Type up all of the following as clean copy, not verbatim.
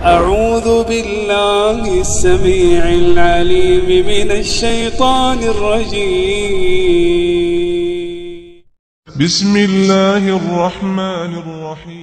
أعوذ بالله السميع العليم من الشيطان الرجيم. بسم الله الرحمن الرحيم.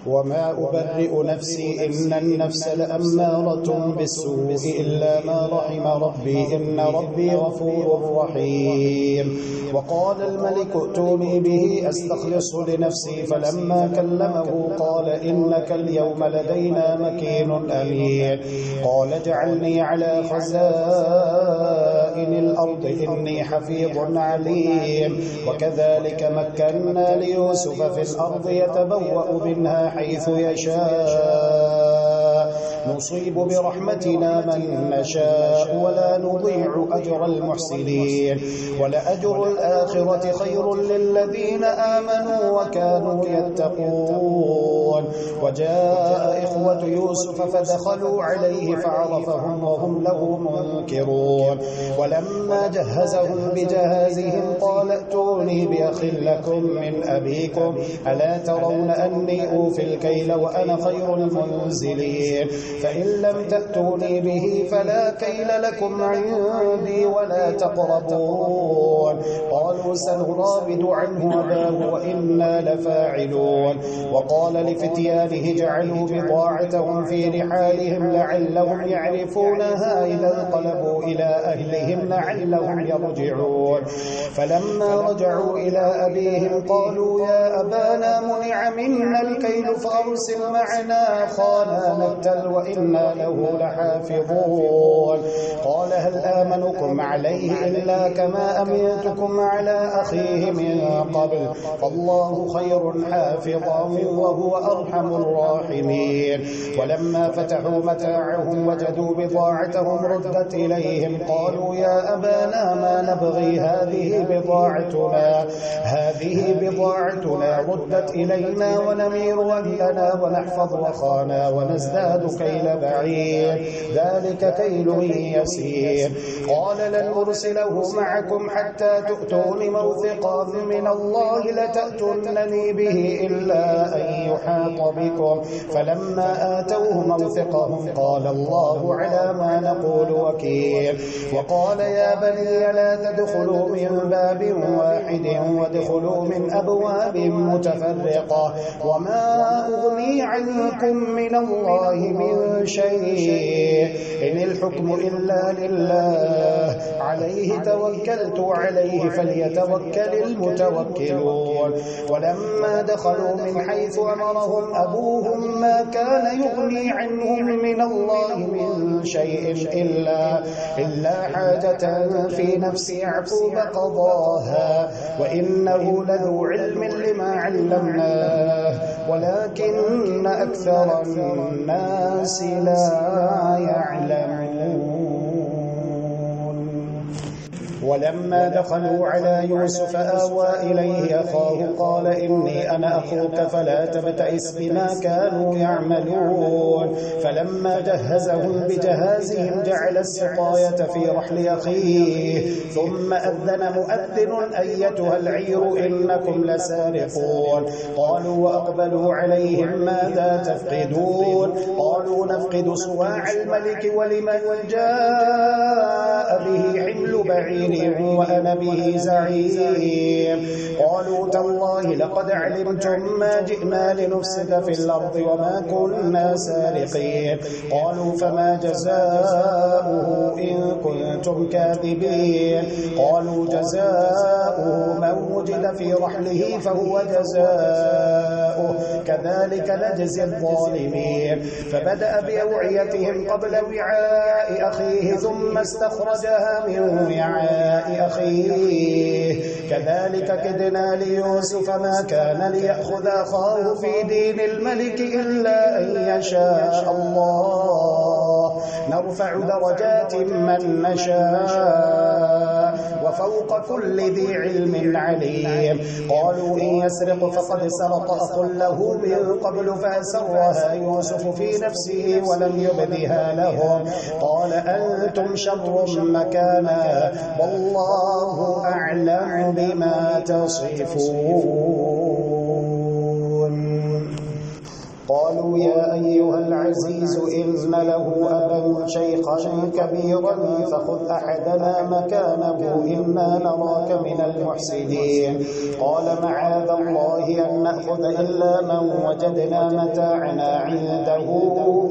وما أبرئ نفسي إن النفس لأمارة بالسوء إلا ما رحم ربي إن ربي غفور رحيم. وقال الملك ائتوني به أستخلص لنفسي فلما كلمه قال إنك اليوم لدينا مكين أمين. قال اجعلني على خزائن الأرض إني حفيظ عليم. وكذلك مكنا ليوسف في الأرض يتبوأ منها حيث يشاء نصيب برحمتنا من نشاء ولا نضيع أجر المحسنين. ولأجر الآخرة خير للذين آمنوا وكانوا يتقون. وجاء إخوة يوسف فدخلوا عليه فعرفهم وهم له منكرون. ولما جهزهم بجهازهم قال ائتوني بأخ لكم من أبيكم ألا ترون أني أوفي الكيل وأنا خير المنزلين. فإن لم تأتوني به فلا كيل لكم عندي ولا تقربون. قالوا سنراود عنه أباه وإنا لفاعلون. وقال لفتيانه جعلوا بضاعتهم في رحالهم لعلهم يعرفونها إذا انقلبوا إلى أهلهم لعلهم يرجعون. فلما رجعوا إلى أبيهم قالوا يا أبانا منع منا الكيل فأرسل معنا أخانا نكتل وإنا له لحافظون. قال هل آمنكم عليه إلا كما أمنتكم على أخيه من قبل فالله خير حافظا وهو أرحم الراحمين. ولما فتحوا متاعهم وجدوا بضاعتهم ردت إليهم قالوا يا أبانا ما نبغي هذه بضاعتنا ردت إلينا ونمير أهلنا ونحفظ أخانا ونزداد كيل بعير ذلك كيل يسير. قال لن أرسله معكم حتى تؤتون موثقا من الله لتأتونني به إلا أن يحاط بكم. فلما آتوه موثقهم قال الله على ما نقول وكيل. وقال يا بني لا تدخلوا من باب واحد وادخلوا من أبواب متفرقة وما أغني عنكم من الله من شيء إن الحكم إلا لله عليه توكلت عليه فليتوكل المتوكلون. ولما دخلوا من حيث أمرهم أبوهم ما كان يغني عنهم من الله من شيء إلا حاجة في نفس يعقوب قضاها وإنه لذو علم لما علمناه ولكن أكثر الناس لا يعلمون. ولما دخلوا على يوسف آوى إليه أخاه قال إني أنا أخوك فلا تبتئس بما كانوا يعملون. فلما جهزهم بجهازهم جعل السقاية في رحل أخيه ثم أذن مؤذن أيتها العير إنكم لسارقون. قالوا وأقبلوا عليهم ماذا تفقدون. قالوا نفقد صواع الملك ولمن جاء به حمل بعير وأنا به زعيم. قالوا تالله لقد علمتم ما جئنا لنفسد في الأرض وما كنا سارقين. قالوا فما جزاؤه إن كنتم كاذبين. قالوا جزاؤه من وجد في رحله فهو جزاؤه كذلك نجزي الظالمين. فبدأ بأوعيتهم قبل وعاء أخيه ثم استخرجها من وعاء أخيه كذلك كدنا ليوسف ما كان ليأخذ أخاه في دين الملك إلا أن يشاء الله نرفع درجات من نشاء وفوق كل ذي علم عليم. قالوا إن يسرق فقد سرق أخ له من قبل فأسرها يوسف في نفسه ولم يبدها لهم. قال أنتم شر مكانا والله أعلم بما تصفون. قالوا يا أيها العزيز إن له أبا شيخا كبيرا فخذ أحدنا مكانه إنا نراك من المحسنين قال معاذ الله أن نأخذ إلا من وجدنا متاعنا عنده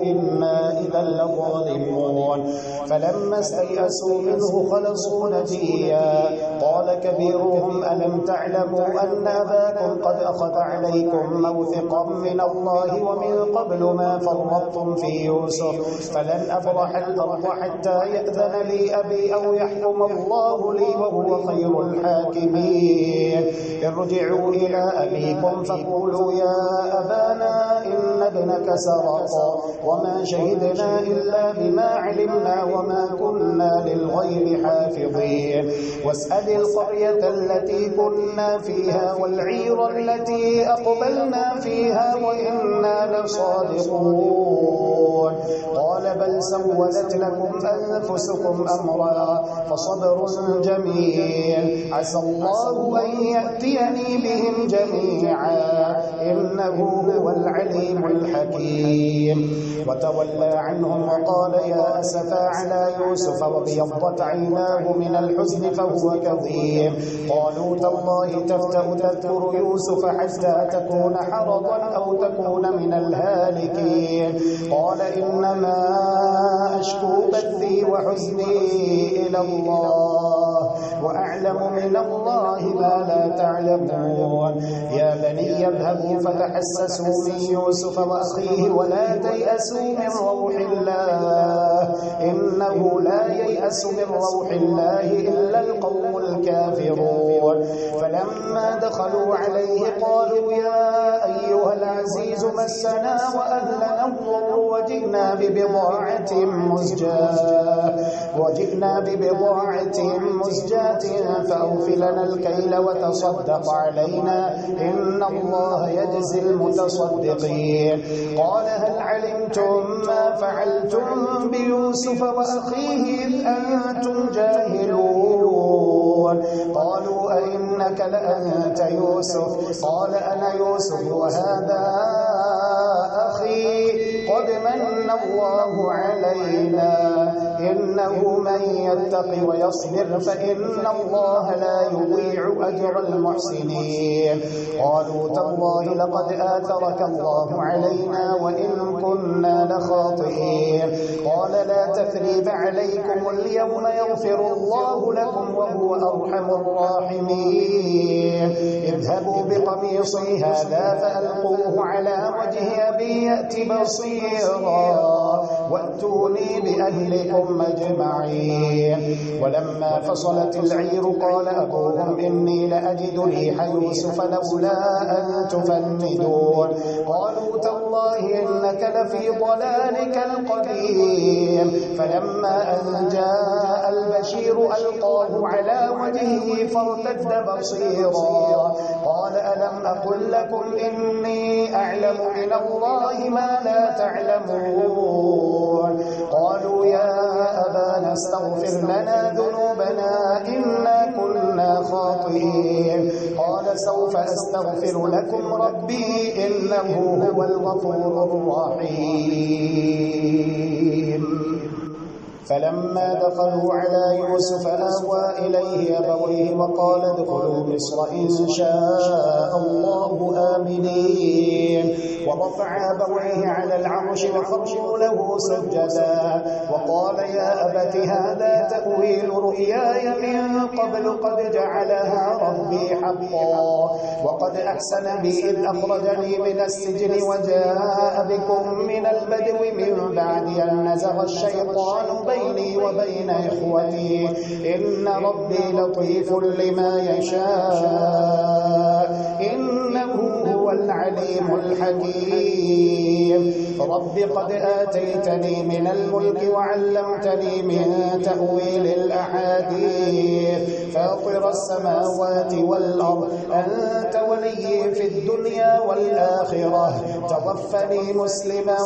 إنا إذا لظالمون فلما استيئسوا منه خلصوا نجيا قال كبيرهم ألم تعلموا أن أباكم قد أخذ عليكم موثقا من الله ومن قبل ما فرطتم في يوسف فلن أبرح الأرض حتى يأذن لي أبي أو يحكم الله لي وهو خير الحاكمين ارجعوا إلى أبيكم فقولوا يا أبانا إن ابنك سرق وما شهدنا إلا بما علمنا وما كنا للغيب حافظين واسأل القرية التي كنا فيها والعير التي أقبلنا فيها وإنا لصادقون قال بل سولت لكم أنفسكم أمرا فصبر جميل عسى الله أن يأتيني بهم جميعا إنه هو العليم الحكيم وتولى عنهم وقال يا أسفا على يوسف وابيضت عيناه من الحزن فهو كظيم قالوا تالله تفتأ تذكر يوسف حتى تكون حرضا أو تكون من الهالكين قال إنما أشكو بثي وحزني إلى الله وأعلم من الله ما لا تعلمون يا بني اذهبوا فتحسسوا من يوسف وأخيه ولا تيأسوا من روح الله إنه لا ييأس من روح الله إلا القوم الكافرون فلما دخلوا عليه قالوا يا أيها العزيز مسنا وأهلنا الضر وجئنا ببضاعة مزجاة فأوفلنا الكيل وتصدق علينا إن الله يجزي المتصدقين قال هل علمتم ما فعلتم بيوسف وأخيه إذ أنتم جاهلون قالوا أئنك لأنت يوسف قال أنا يوسف وهذا أخي قد من الله علينا إنه من يتق ويصبر فإن الله لا يضيع أجر المحسنين قالوا تالله لقد آثرك الله علينا وإن كنا لخاطئين قال لا تثريب عليكم اليوم يغفر الله لكم وهو أرحم الراحمين اذهبوا بقميصي هذا فألقوه على وجه أبي يأت بصيرا وأتوني بأهلكم أجمعين ولما فصلت العير قال أبوهم إني لأجد ريح يوسف لولا أن تفندون قالوا تالله إنك لفي ضلالك القديم فلما أن جاء البشير ألقاه على وجهه فارتد بصيرا قال ألم أقل لكم إني أعلم من الله ما لا تعلمون قالوا يا أبانا استغفر لنا ذنوبنا إنا كنا خاطئين قال سوف أستغفر لكم ربي إنه هو الغفور الرحيم فلما دخلوا على يوسف آوى إليه أبويه وقال ادخلوا مصر إن شاء الله آمنين ورفع أبويه على العرش وخروا له سجدا وقال يا أبت هذا تأويل رؤياي من قبل قد جعلها ربي حقا وقد أحسن بي إذ أخرجني من السجن وجاء بكم من البدو من بعد أن نزغ الشيطان بيني وبين إخوتي إن ربي لطيف لما يشاء إنه هو العليم الحكيم رب قد آتيتني من الملك وعلمتني من تأويل الأحاديث فاطر السماوات والأرض أنت ولي في الدنيا والآخرة توفني مسلما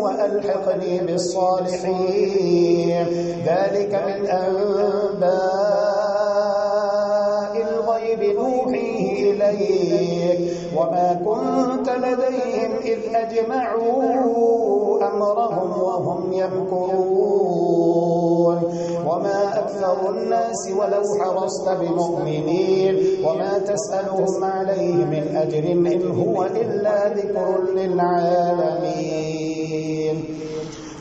وألحقني بالصالحين ذلك من أنباء الغيب نوحيه إليك وما كنت لديهم إذ أجمعوا أمرهم وهم يمكرون وما أكثر الناس ولو حرصت بمؤمنين وما تسألهم عليه من أجر إن هو إلا ذكر للعالمين.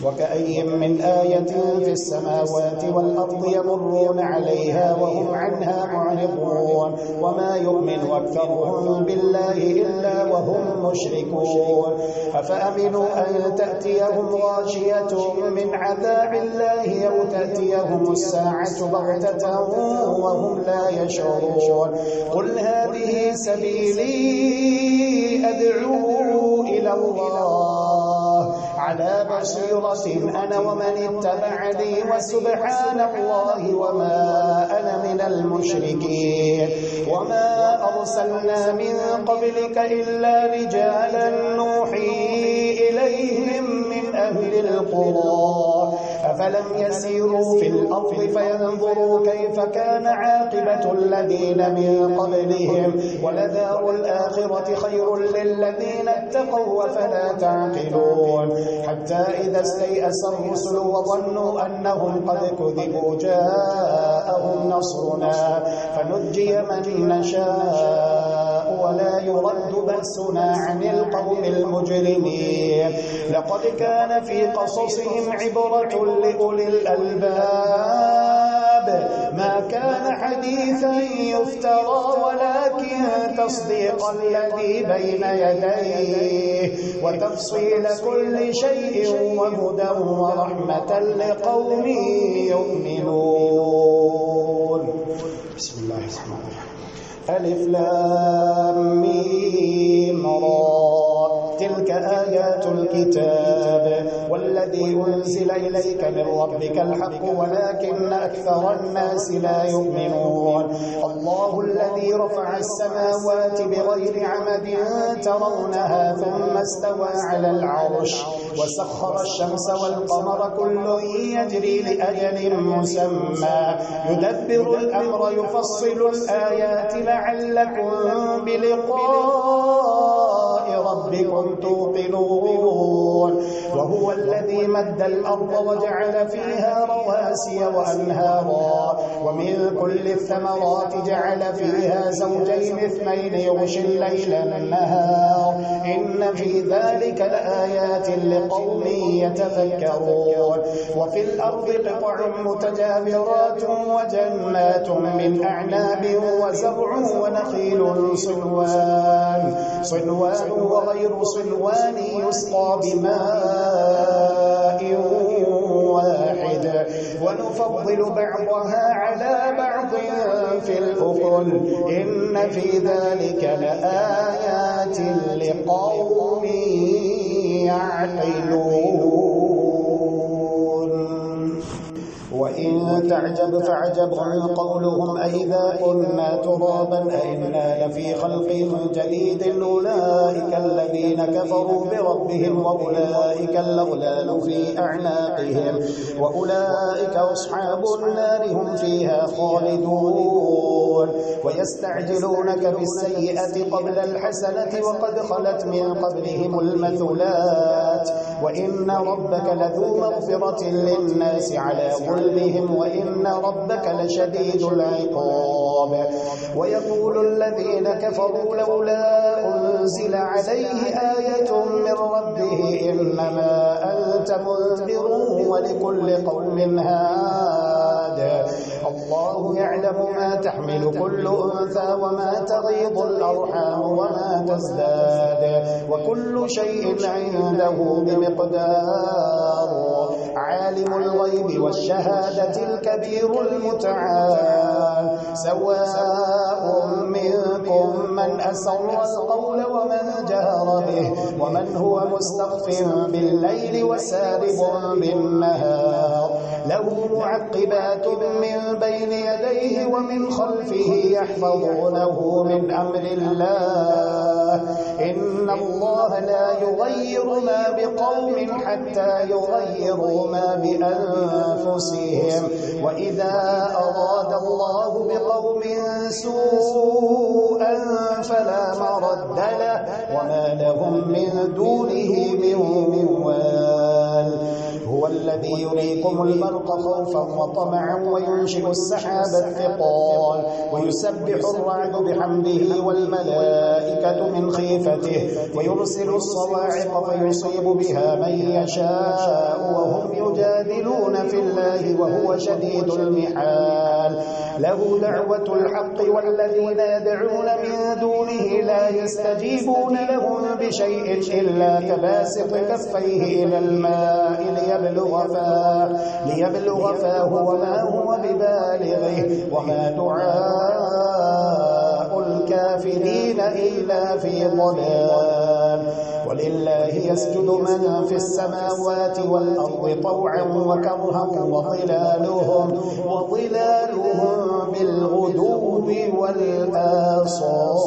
وكأي من آية في السماوات والأرض يمرون عليها وهم عنها معرضون وما يؤمن أكثرهم بالله إلا وهم مشركون. أفأمنوا أن تأتيهم غاشية من عذاب الله أو تأتيهم الساعة بغتة وهم لا يشعرون. قل هذه سبيلي أدعو إلى الله على بصيرة أنا ومن اتبعني وسبحان الله وما أنا من المشركين. وما أرسلنا من قبلك إلا رجالا نوحي إليهم من أهل القرى أفلم يسيروا في الأرض فينظروا كيف كان عاقبة الذين من قبلهم ولدار الآخرة خير للذين اتقوا أفلا تعقلون. حتى إذا استيأس الرسل وظنوا أنهم قد كذبوا جاءهم نصرنا فنجي من نشاء ولا يرد بأسنا عن القوم المجرمين. لقد كان في قصصهم عبرة لأولي الألباب ما كان حديثا يفترى ولكن تصديق الذي بين يديه وتفصيل كل شيء وهدى ورحمة لقوم يؤمنون. بسم الله الرحمن الرحيم. ألف لام ميم را تلك آيات الكتاب والذي أنزل إليك من ربك الحق ولكن أكثر الناس لا يؤمنون. الله الذي رفع السماوات بغير عمد ترونها ثم استوى على العرش وسخر الشمس والقمر كل يجري لأجل مسمى يدبر الأمر يفصل الآيات لعلكم بلقاء ربكم توقنون. وهو الذي مد الأرض وجعل فيها رواسي وأنهارا ومن كل الثمرات جعل فيها زوجين اثنين يغشي الليل النهار إن في ذلك لآيات لقوم يتفكرون. وفي الأرض قطع متجاورات وجنات من أعناب وزرع ونخيل صنوان وغير صنوان يسقى بماء واحد ونفضل بعضها على بعض في الأكل إن في ذلك لآيات لقوم يعقلون. وإن تعجب فعجب قولهم أئذا كنا ترابا أئنا لفي خلق جديد أولئك الذين كفروا بربهم وأولئك الأغلال في أعناقهم وأولئك أصحاب النار هم فيها خالدون. ويستعجلونك بالسيئة قبل الحسنة وقد خلت من قبلهم المثلات وإن ربك لذو مغفرة للناس على ظلمهم وإن ربك لشديد العقاب. ويقول الذين كفروا لولا أنزل عليه آية من ربه إنما أنت منذر ولكل قوم هاد. الله يعلم ما تحمل كل أنثى وما تغيض الأرحام وما تزداد وكل شيء عنده بمقدار. عالم الغيب والشهادة الكبير المتعال سواء منكم من أسر القول ومن جهر به ومن هو مستخف بالليل وسارب بالنهار له معقبات من بين يديه ومن خلفه يحفظونه من أمر الله إن إن الله لا يغير ما بقوم حتى يغيروا ما بأنفسهم وإذا أراد الله بقوم سوءا فلا مرد له وما لهم من دونه من وال. هو الذي يريكم البرق خوفا وطمعا وينشئ السحاب الثقال ويسبح الرعد بحمده والملائكة من خيفته ويرسل الصواعق فيصيب بها من يشاء وهم يجادلون في الله وهو شديد المحال. له دعوة الحق والذين يدعون من دونه لا يستجيبون لهم بشيء إلا كباسط كفيه إلى الماء ليبلغ فاه وما هو ببالغه وما دعاء الكافرين إلا في ضلال. ولله يسجد من في السماوات والأرض طوعا وكرها وظلالهم بالغدو والآصال.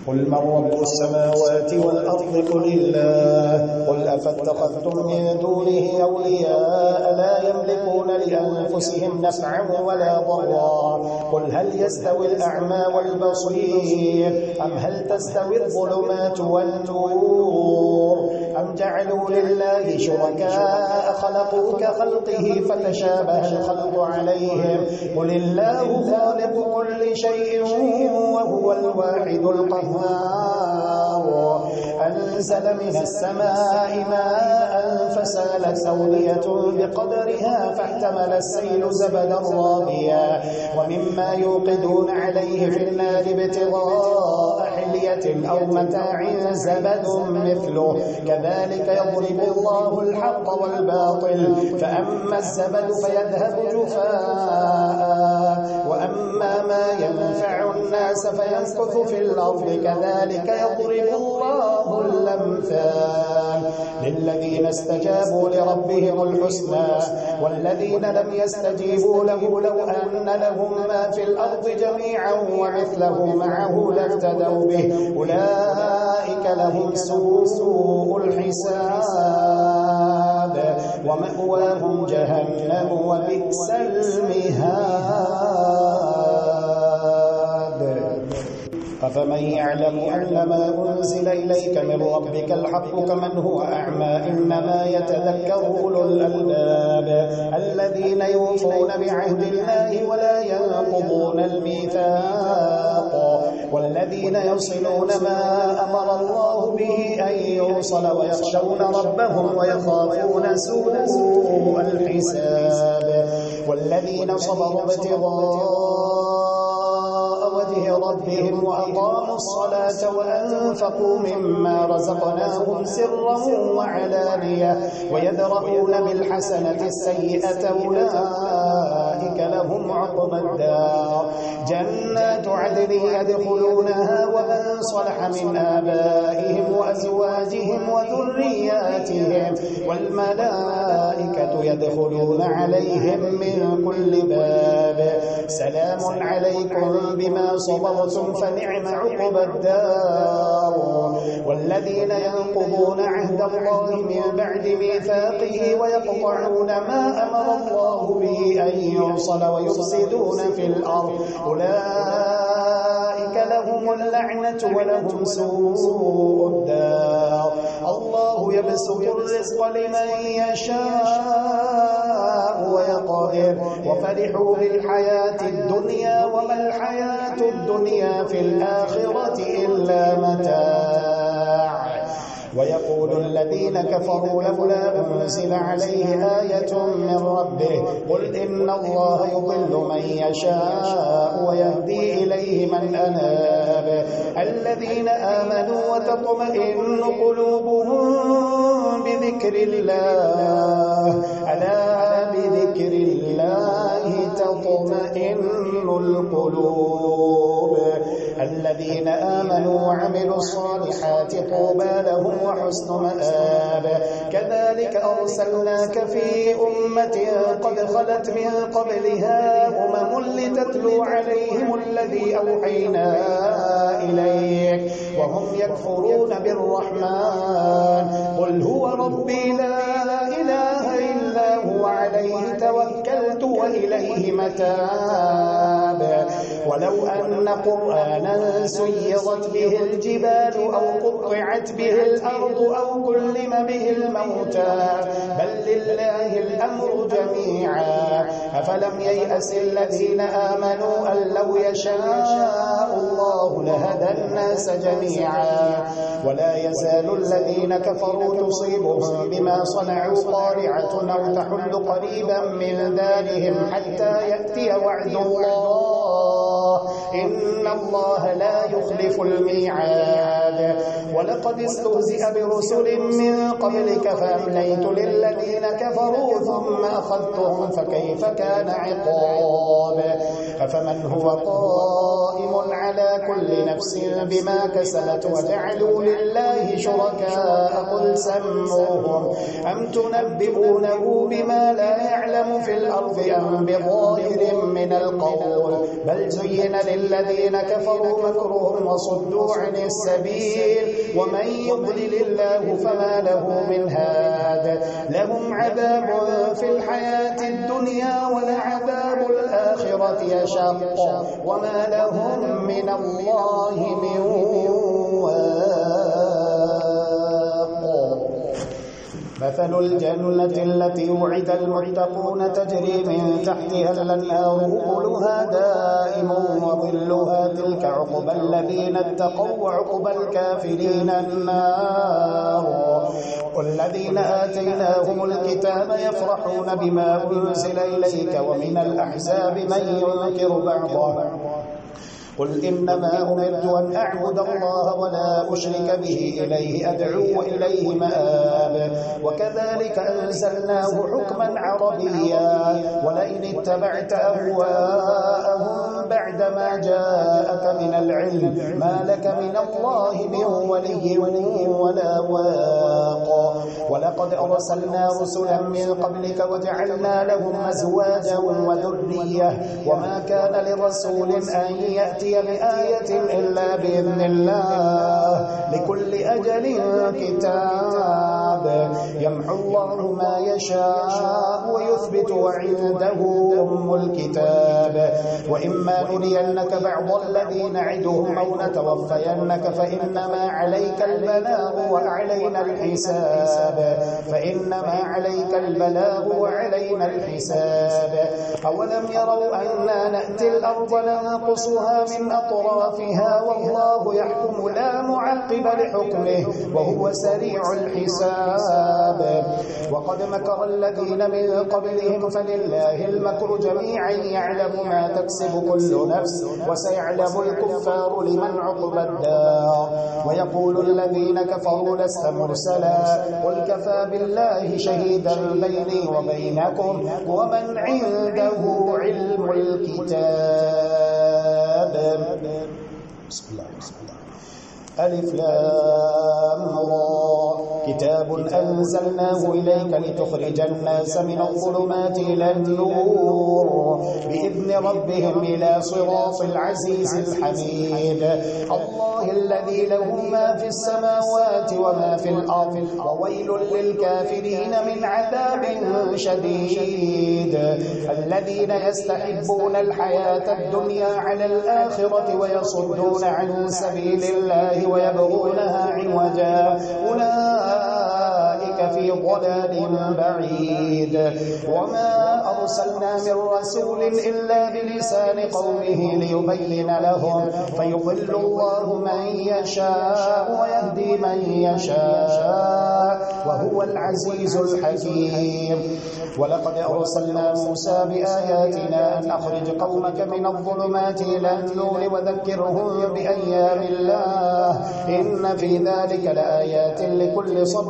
قل من رب السماوات والأرض قل الله. قل أفاتخذتم من دونه أولياء لا يملكون لأنفسهم نفعا ولا ضرا. قل هل يستوي الأعمى والبصير أم هل تستوي الظلمات والنور أم جعلوا لله شركاء خلقوا كخلقه فتشابه الخلق عليهم. قل الله خالق كل شيء وهو الواحد القهار. أنزل من السماء ماء فسالت أودية بقدرها فاحتمل السيل زبدا رابيا ومما يوقدون عليه في النار ابتغاء حلية أو متاع زبد مثله كذلك يضرب الله الحق والباطل فأما الزبد فيذهب جفاء وأما ما ينفع الناس فيمكث في الأرض كذلك يضرب الله الأمثال. للذين استجابوا لربهم الحسنى والذين لم يستجيبوا له لو أن لهم ما في الأرض جميعا ومثله معه لافتدوا به أولئك لهم سوء الحساب ومأواهم جهنم وبئس المهاد. أفمن يعلم أنما أنزل إليك من ربك الحق كمن هو أعمى إنما يتذكر أولو الألباب الذين يوفون بعهد الله ولا ينقضون الميثاق والذين يصلون ما أمر الله به أن يوصل ويخشون ربهم ويخافون سوء الحساب والذين صبروا ابتغاء وجه ربهم وأقاموا الصلاة وأنفقوا مما رزقناهم سرا وعلانية ويدرؤون بالحسنة السيئة أولئك لهم عقبى الدار جنات عدن يدخلونها ومن صلح من آبائهم وأزواجهم وذرياتهم والملائكة يدخلون عليهم من كل باب سلام عليكم بما صبرتم فنعم عقبى الدار. والذين ينقضون عهد الله من بعد ميثاقه ويقطعون ما أمر الله به أن يوصل ويفسدون في الأرض أولئك لهم اللعنة ولهم سوء الدار. الله يبسط الرزق لمن يشاء ويقدر وفرحوا بالحياة الدنيا وما الحياة الدنيا في الآخرة إلا متاع. ويقول الذين كفروا لولا أنزل عليه آية من ربه قل إن الله يضل من يشاء ويهدي إليه من أناب الذين آمنوا وتطمئن قلوبهم بذكر الله ألا بذكر الله تطمئن القلوب. الذين آمنوا وعملوا الصالحات طوبى لهم وحسن مآب. كذلك أرسلناك في أمة قد خلت من قبلها أمم لتتلو عليهم الذي أوحينا إليك وهم يكفرون بالرحمن قل هو ربي لا إله إلا هو عليه توكلت وإليه متاب ولو أن قرآنا سيرت به الجبال أو قطعت به الأرض أو كلم به الموتى بل لله الأمر جميعا أفلم ييأس الذين آمنوا أن لو يشاء الله لهدى الناس جميعا ولا يزال الذين كفروا تصيبهم بما صنعوا قارعة أو تحل قريبا من دارهم حتى يأتي وعد الله إن الله لا يخلف الميعاد ولقد استهزئ برسل من قبلك فأمليت للذين كفروا ثم أخذتهم فكيف كان عقاب أفمن هو قائم على كل نفس بما كسبت وجعلوا لله شركاء قل سموهم أم تنبئونه بما لا يعلم في الأرض أم بظاهر من القول بل زين للذين كفروا مكرهم وصدوا عن السبيل ومن يضلل الله فما له من هاد لهم عذاب في الحياة الدنيا ولعذاب الآخرة أشق وما لهم من الله من واق مثل الجنة التي وعد المتقون تجري من تحتها الأنهار أكلها دائم وظلها تلك عقبى الذين اتقوا وعقبى الكافرين النار والذين آتيناهم الكتاب يفرحون بما أنزل إليك ومن الأحزاب من ينكر بعضه قل إنما أمرت أن أعبد الله ولا أشرك به إليه أدعو وإليه مآب وكذلك أنزلناه حكما عربيا ولئن اتبعت أهواءهم بعدما جاءك من العلم ما لك من الله من ولي ولا واق ولقد أرسلنا رسلا من قبلك وجعلنا لهم أزواجا وذرية وما كان لرسول أن يأتي بآية إلا بإذن الله لكل أجل كتاب يمحو الله ما يشاء ويثبت وعنده أم الكتاب وإما نرينك بعض الذي نعدهم أو نتوفينك فإنما عليك البلاغ وعلينا الحساب أولم يروا أننا نأتي الأرض ننقصها من أطرافها والله يحكم لا معقب لحكمه وهو سريع الحساب وقد مكر الذين من قبلهم فلله المكر جميعا يعلم ما تكسب كل نفس وسيعلم الكفار لمن عقب الدار ويقول الذين كفروا لست مرسلا قل كفى بالله شهيدا بيني وبينكم ومن عنده علم الكتاب بسم الله ألف لام را كتاب أنزلناه إليك لتخرج الناس من الظلمات إلى النور بإذن ربهم إلى صراط العزيز الحميد الله الذي له ما في السماوات وما في الأرض وويل للكافرين من عذاب شديد الذين يستحبون الحياة الدنيا على الآخرة ويصدون عن سبيل الله ويبغونها عوجا أولئك في ضلال بعيد وما أرسلنا من رسول إلا بلسان قومه ليبين لهم فيضل الله من يشاء ويهدي من يشاء وهو العزيز الحكيم ولقد أرسلنا موسى بآياتنا أن أخرج قومك من الظلمات إلى النور وذكرهم بأيام الله إن في ذلك لآيات لكل صبار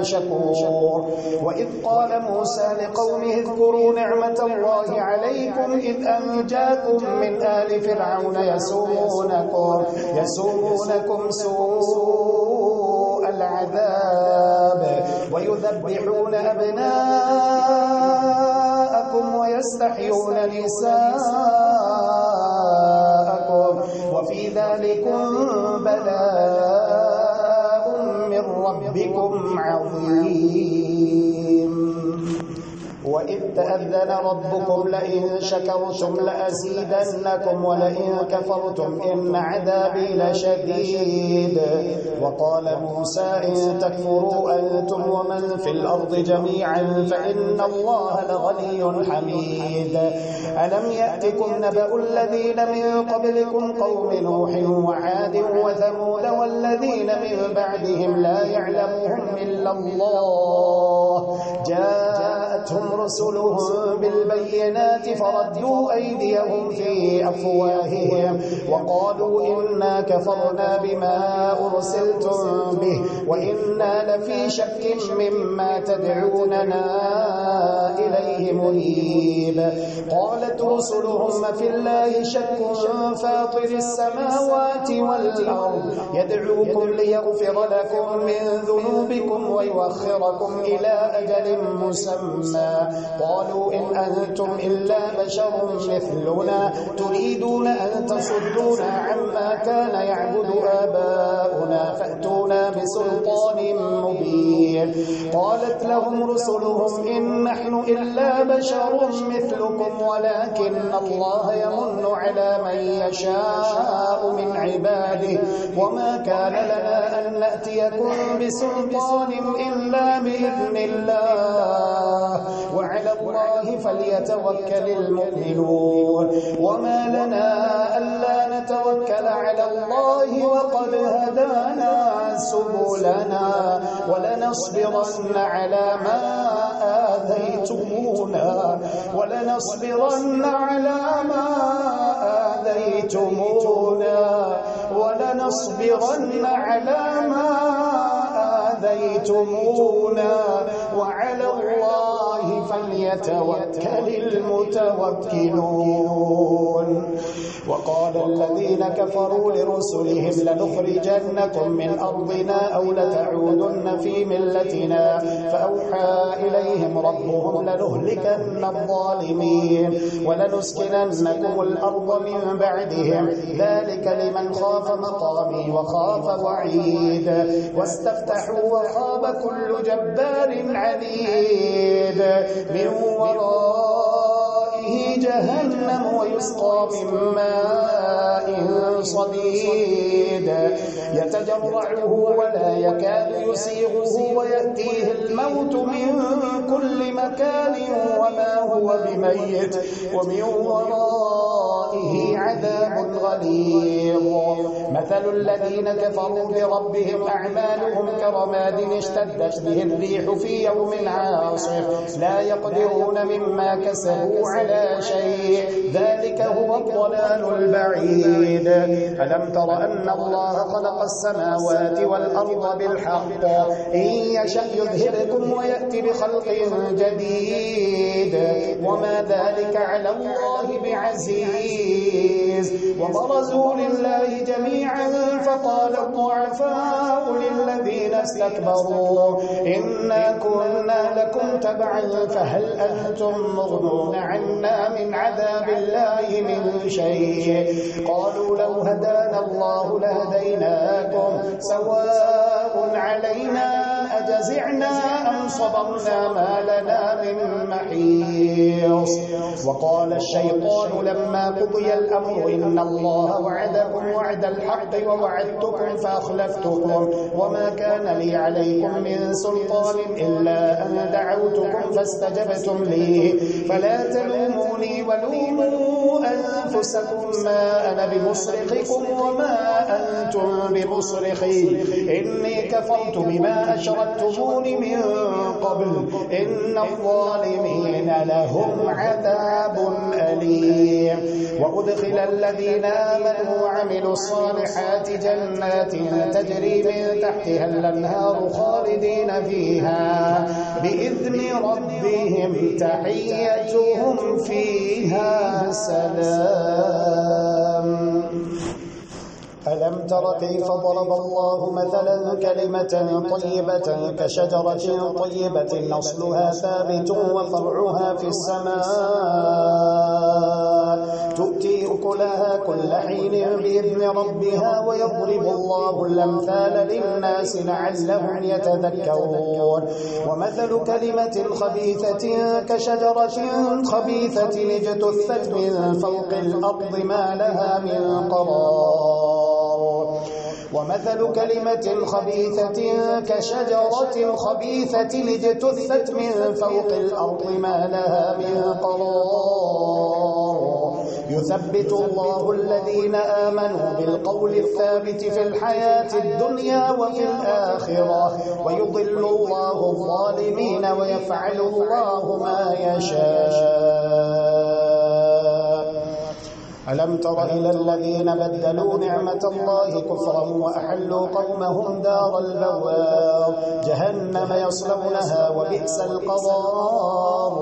شكور وإذ قال موسى لقومه اذكروا نعمة الله عليكم إذ أنجاكم من آل فرعون يسومونكم سوء العذاب ويذبحون أبناءكم ويستحيون وتستحيون نساءكم وفي ذلكم بلاء من ربكم عظيم. وإذ تأذن ربكم لئن شكرتم لأزيدنكم ولئن كفرتم إن عذابي لشديد. وقال موسى إن تكفروا أنتم ومن في الأرض جميعا فإن الله لغني حميد. ألم يأتكم نبأ الذين من قبلكم قوم نوح وعاد وثمود والذين من بعدهم لا يعلمهم إلا الله جاءتهم رسلهم بالبينات فردوا أيديهم في أفواههم وقالوا إنا كفرنا بما أرسلتم به وإنا لفي شك مما تدعوننا إليه مريب. قالت رسلهم في الله شك فاطر السماوات والأرض يدعوكم ليغفر لكم من ذنوبكم ويؤخركم إلى أجل مسمى. قالوا إن أنتم إلا بشر مثلنا تريدون أن تصدونا عما كان يعبد آباؤنا فأتونا بسلطان مبين. قالت لهم رسلهم إن نحن إلا بشر مثلكم ولكن الله يمن على من يشاء من عباده وما كان لنا أن نأتيكم بسلطان إلا بإذن الله وعلى الله فليتوكل المؤمنون. وما لنا ألا نتوكل على الله وقد هدانا سبلنا ولنصبرن على ما آذيتمونا وعلى الله فليتوكل المتوكلون. وقال الذين كفروا لرسلهم لنخرجنكم من أرضنا أو لتعودن في ملتنا فأوحى إليهم ربهم لنهلكن الظالمين ولنسكننكم الأرض من بعدهم ذلك لمن خاف مقامي وخاف وعيد. واستفتحوا وخاب كل جبار عنيد من ورائه جهنم ويسقى من ماء صديد يتجرعه ولا يكاد يسيغه ويأتيه الموت من كل مكان وما هو بميت ومن ورائه عذاب غليظ. مثل الذين كفروا بربهم أعمالهم كرماد اشتدت به الريح في يوم عاصف لا يقدرون مما كسبوا على شيء ذلك هو الضلال البعيد. ألم تر أن الله خلق السماوات والأرض بالحق إن يشأ يذهبكم ويأتي بخلق جديد وما ذلك على الله بعزيز. وبرزوا لله جميعا فقال الضعفاء للذين استكبروا إنا كنا لكم تبعا فهل أنتم مغنون عنا من عذاب الله من شيء. قالوا لو هدانا الله لهديناكم سواء علينا أجزعنا أم صبرنا ما لنا من محيص. وقال الشيطان لما قضي الأمر إن الله وعدكم وعد الحق ووعدتكم فأخلفتكم وما كان لي عليكم من سلطان إلا أن دعوتكم فاستجبتم لي فلا تلوموني ولوموا أنفسكم ما أنا بمصرخكم وما أنتم بمصرخي إني كفرت بما أشركتمون من قبل إن الظالمين لهم عذاب أليم. وأدخل الذين آمنوا وعملوا الصالحات جنات تجري من تحتها الأنهار خالدين فيها بإذن ربهم تحيتهم فيها سلام. ألم تر كيف ضرب الله مثلا كلمة طيبة كشجرة طيبة أصلها ثابت وفرعها في السماء تؤتي أكلها كل حين بإذن ربها ويضرب الله الأمثال للناس لعلهم يتذكرون ومثل كلمة خبيثة كشجرة خبيثة اجتثت من فوق الأرض ما لها من قرار ومثل كلمة خبيثة كشجرة خبيثة اجتثت من فوق الأرض ما لها من قرار يثبت الله الذين آمنوا بالقول الثابت في الحياة الدنيا وفي الآخرة ويضل الله الظالمين ويفعل الله ما يشاء ألم تر إلى الذين بدلوا نعمة الله كفرا وأحلوا قومهم دار البوار جهنم يصلونها وبئس القرار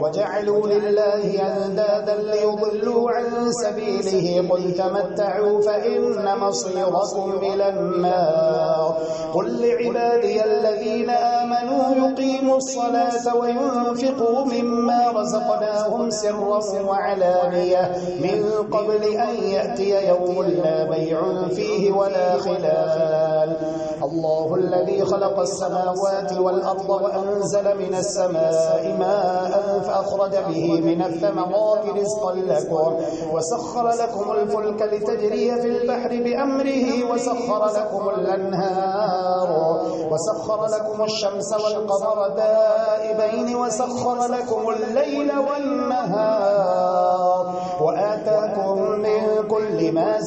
وجعلوا لله أندادا ليضلوا عن سبيله قل تمتعوا فإن مصيركم إلى النار قل لعبادي الذين آمنوا يقيموا الصلاة وينفقوا مما رزقناهم سرا وعلانية من قبل أن يأتي يوم لا بيع فيه ولا خلال الله الذي خلق السماوات والأرض وأنزل من السماء ماء فأخرج به من الثمرات رزقا لكم وسخر لكم الفلك لتجري في البحر بأمره وسخر لكم الأنهار وسخر لكم الشمس والقمر دائبين وسخر لكم الليل والنهار وآتاكم من كل ما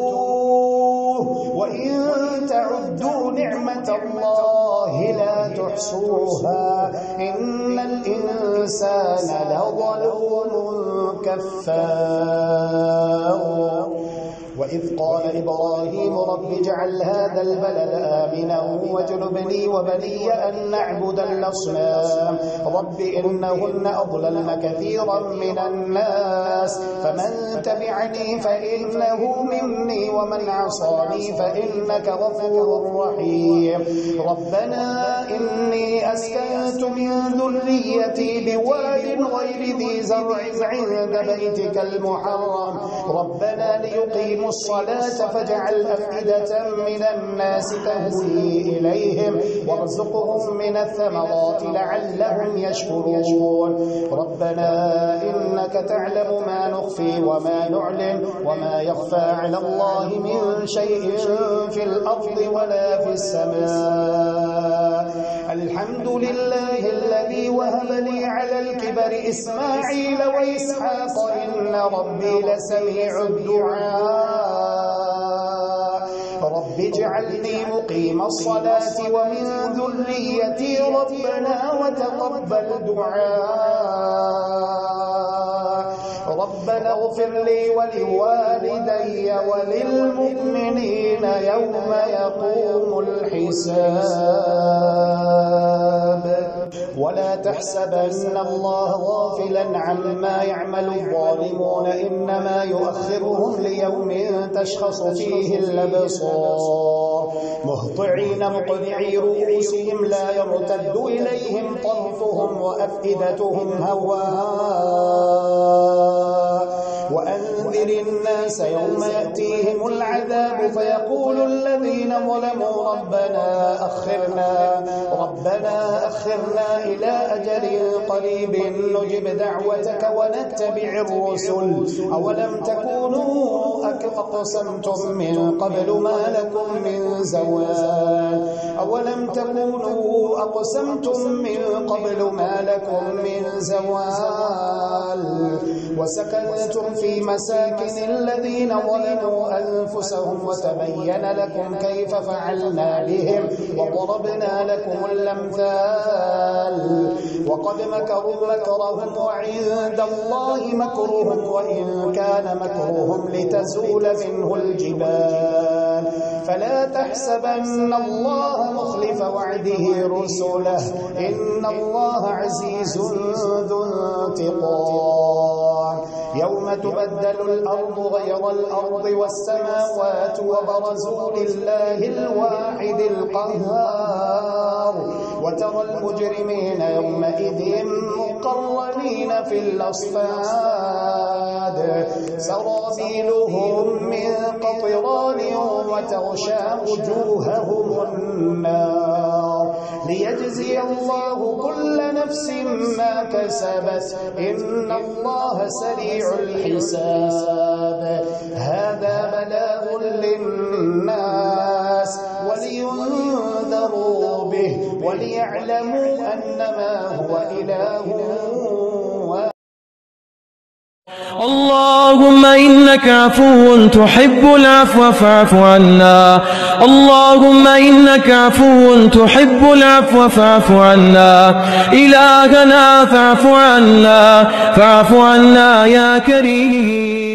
سألتموه وإن تعدوا نعمة الله لا تحصوها إن الإنسان لظلوم كفار وإذ قال إبراهيم رب اجعل هذا البلد آمنا واجنبني وبني أن نعبد الأصنام رب إنهن أضللن كثيرا من الناس فمن تبعني فإنه مني ومن عصاني فإنك غفور رحيم ربنا إني أسكنت من ذريتي بواد غير ذي زرع عند بيتك المحرم ربنا ليقيموا الصلاة فاجعل أفئدة من الناس تهوي إليهم وارزقهم من الثمرات لعلهم يشكرون ربنا إنك تعلم ما نخفي وما نعلن وما يخفى على الله من شيء في الأرض ولا في السماء الحمد لله الذي وهب لي على الكبر إسماعيل وإسحاق إن ربي لسميع الدعاء رب اجعلني مقيم الصلاة ومن ذريتي ربنا وتقبل دعاء ربنا اغفر لي ولوالدي وللمؤمنين يوم يقوم الحساب ولا تحسبن الله غافلا عما يعمل الظالمون إنما يؤخرهم ليوم تشخص فيه الأبصار مهطعين مقنعي رؤوسهم لا يرتد إليهم طرفهم وأفئدتهم هواء وأنذر الناس يوم يأتيهم العذاب فيقول الذين ظلموا ربنا أخرنا إلى أجل قريب نجب دعوتك ونتبع الرسل أولم تكونوا أقسمتم من قبل ما لكم من زوال وسكنتم في مساكن الذين ظلموا أنفسهم وتبين لكم كيف فعلنا بهم وضربنا لكم الأمثال وقد مكروا مكرهم وعند الله مكرهم وإن كان مكرهم لتزول منه الجبال فلا تحسبن الله مخلف وعده رسله إن الله عزيز ذو انتقام يوم تبدل الأرض غير الأرض والسماوات وبرزوا لله الواحد القهار وترى المجرمين يومئذ مقرنين في الأصفاد سرابيلهم من قطران وتغشى وجوههم النار ليجزي الله كل نفس ما كسبت إن الله سريع الحساب هذا بلاغ للناس ولينذروا به وليعلموا أنما هو إله اللهم إنك عفو تحب العفو فاعف عنا اللهم إنك عفو تحب العفو فاعف عنا إلهنا فاعف عنا يا كريم.